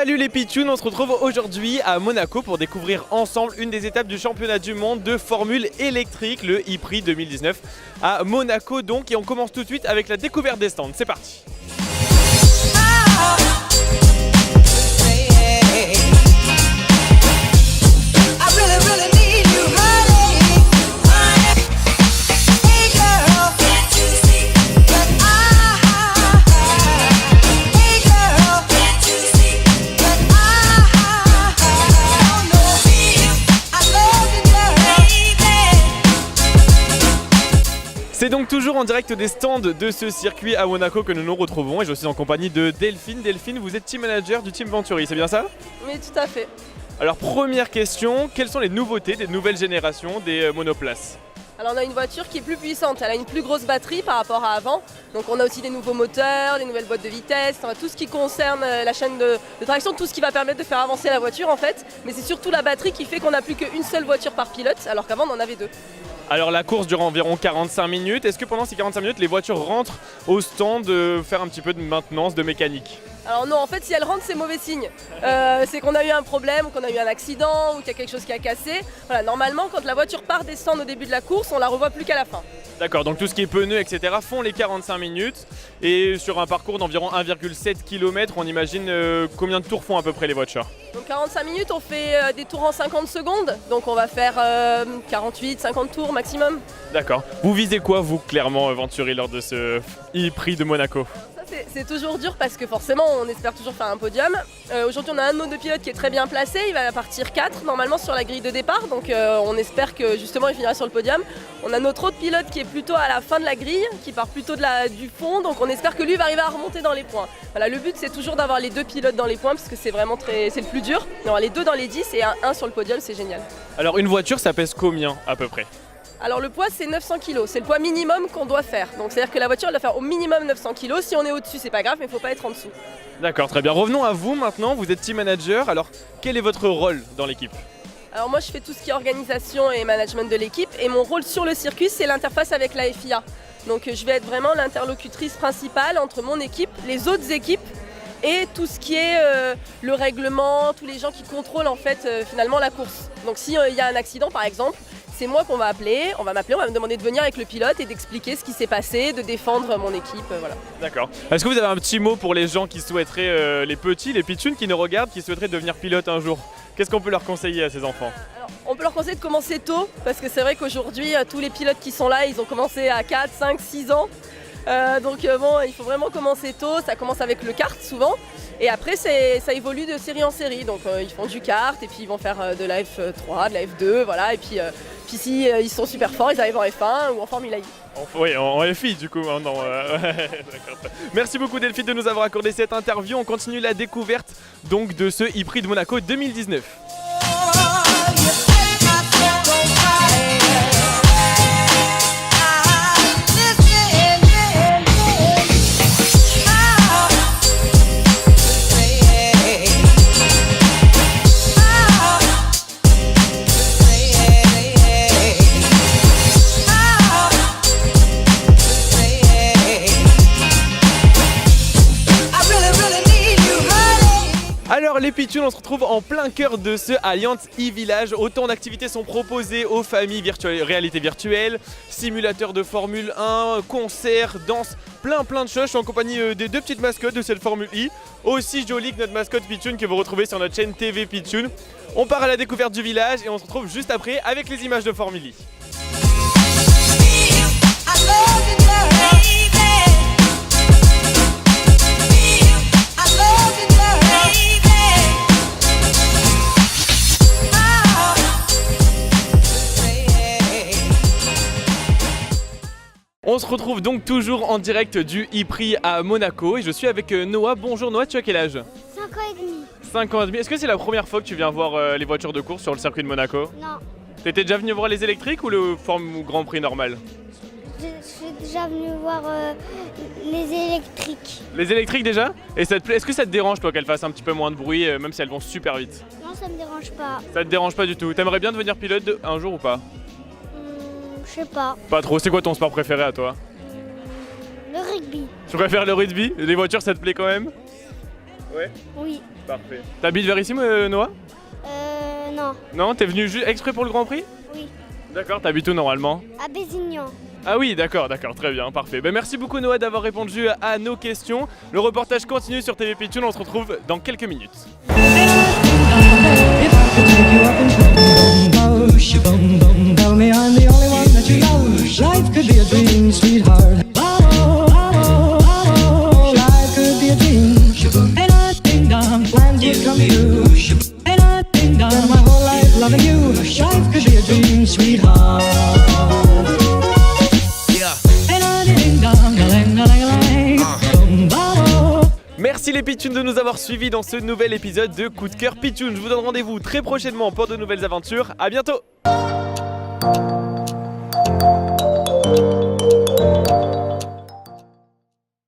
Salut les pitchouns, on se retrouve aujourd'hui à Monaco pour découvrir ensemble une des étapes du championnat du monde de formule électrique, le e-Prix 2019 à Monaco donc, et on commence tout de suite avec la découverte des stands, c'est parti. C'est donc toujours en direct des stands de ce circuit à Monaco que nous nous retrouvons et je suis en compagnie de Delphine. Delphine, vous êtes team manager du team Venturi, c'est bien ça? Oui, tout à fait. Alors première question, quelles sont les nouveautés des nouvelles générations des monoplaces? Alors on a une voiture qui est plus puissante, elle a une plus grosse batterie par rapport à avant. Donc on a aussi des nouveaux moteurs, des nouvelles boîtes de vitesse, tout ce qui concerne la chaîne de traction, tout ce qui va permettre de faire avancer la voiture en fait. Mais c'est surtout la batterie qui fait qu'on n'a plus qu'une seule voiture par pilote, alors qu'avant on en avait deux. Alors la course dure environ 45 minutes. Est-ce que pendant ces 45 minutes, les voitures rentrent au stand faire un petit peu de maintenance, de mécanique? Alors non, en fait si elle rentre c'est mauvais signe. C'est qu'on a eu un problème, ou qu'on a eu un accident, ou qu'il y a quelque chose qui a cassé. Voilà, normalement quand la voiture part des stands au début de la course, on la revoit plus qu'à la fin. D'accord, donc tout ce qui est pneus, etc. font les 45 minutes. Et sur un parcours d'environ 1,7 km, on imagine combien de tours font à peu près les voitures? Donc 45 minutes, on fait des tours en 50 secondes. Donc on va faire 48-50 tours maximum. D'accord. Vous visez quoi, vous, clairement, Venturi, lors de ce e-Prix de Monaco? C'est toujours dur parce que forcément on espère toujours faire un podium. Aujourd'hui on a un de nos deux pilotes qui est très bien placé, il va partir 4 normalement sur la grille de départ, donc on espère que justement il finira sur le podium. On a notre autre pilote qui est plutôt à la fin de la grille, qui part plutôt du fond, donc on espère que lui va arriver à remonter dans les points. Voilà, le but c'est toujours d'avoir les deux pilotes dans les points parce que c'est vraiment c'est le plus dur. D'avoir les deux dans les 10 et un sur le podium, c'est génial. Alors une voiture ça pèse combien à peu près? Alors le poids c'est 900 kg, c'est le poids minimum qu'on doit faire. Donc c'est à dire que la voiture elle doit faire au minimum 900 kg, si on est au-dessus c'est pas grave mais il ne faut pas être en dessous. D'accord, très bien. Revenons à vous maintenant, vous êtes team manager, alors quel est votre rôle dans l'équipe? Alors moi je fais tout ce qui est organisation et management de l'équipe et mon rôle sur le circuit c'est l'interface avec la FIA. Donc je vais être vraiment l'interlocutrice principale entre mon équipe, les autres équipes et tout ce qui est le règlement, tous les gens qui contrôlent en fait finalement la course. Donc s'il y a un accident par exemple, c'est moi qu'on va appeler, on va me demander de venir avec le pilote et d'expliquer ce qui s'est passé, de défendre mon équipe, voilà. D'accord. Est-ce que vous avez un petit mot pour les gens qui souhaiteraient, les petits, les pitchouns qui nous regardent, qui souhaiteraient devenir pilote un jour? Qu'est-ce qu'on peut leur conseiller à ces enfants? Alors, on peut leur conseiller de commencer tôt, parce que c'est vrai qu'aujourd'hui, tous les pilotes qui sont là, ils ont commencé à 4, 5, 6 ans. Donc bon, il faut vraiment commencer tôt, ça commence avec le kart souvent. Et après ça évolue de série en série, donc ils font du kart et puis ils vont faire de la F3, de la F2, voilà. Et puis si ils sont super forts, ils arrivent en F1 ou en Formule I. Oui, en FI du coup maintenant. Merci beaucoup Delphine de nous avoir accordé cette interview. On continue la découverte donc de ce e-Prix de Monaco 2019. Alors les pitchouns, on se retrouve en plein cœur de ce Allianz e-Village. Autant d'activités sont proposées aux familles, réalité virtuelle, simulateur de Formule 1, concerts, danse, plein de choses. Je suis en compagnie des deux petites mascottes de cette Formule I, aussi jolie que notre mascotte pitchoun que vous retrouvez sur notre chaîne TV Pitchoun. On part à la découverte du village et on se retrouve juste après avec les images de Formule I. On se retrouve donc toujours en direct du e-Prix à Monaco et je suis avec Noah. Bonjour Noah, tu as quel âge? 5 ans et demi. 5 ans et demi. Est-ce que c'est la première fois que tu viens voir les voitures de course sur le circuit de Monaco? Non. T'étais déjà venu voir les électriques ou le Grand Prix normal? Je suis déjà venu voir les électriques. Les électriques déjà? Et ça te plaît? Est-ce que ça te dérange toi qu'elles fassent un petit peu moins de bruit même si elles vont super vite? Non, ça me dérange pas. Ça te dérange pas du tout? T'aimerais bien devenir pilote un jour ou pas? Je sais pas. Pas trop. C'est quoi ton sport préféré à toi? Le rugby. Tu préfères le rugby? Les voitures ça te plaît quand même? Ouais. Oui. Parfait. T'habites vers ici, Noah? Non. Non, t'es venu exprès pour le Grand Prix? Oui. D'accord, t'habites où normalement? À Bézignan. Ah oui, d'accord, très bien, parfait. Merci beaucoup Noah d'avoir répondu à nos questions. Le reportage continue sur TV Pitchoun, on se retrouve dans quelques minutes. Merci les Pitchouns de nous avoir suivis dans ce nouvel épisode de Coup de cœur Pitchoun. Je vous donne rendez-vous très prochainement pour de nouvelles aventures. À bientôt.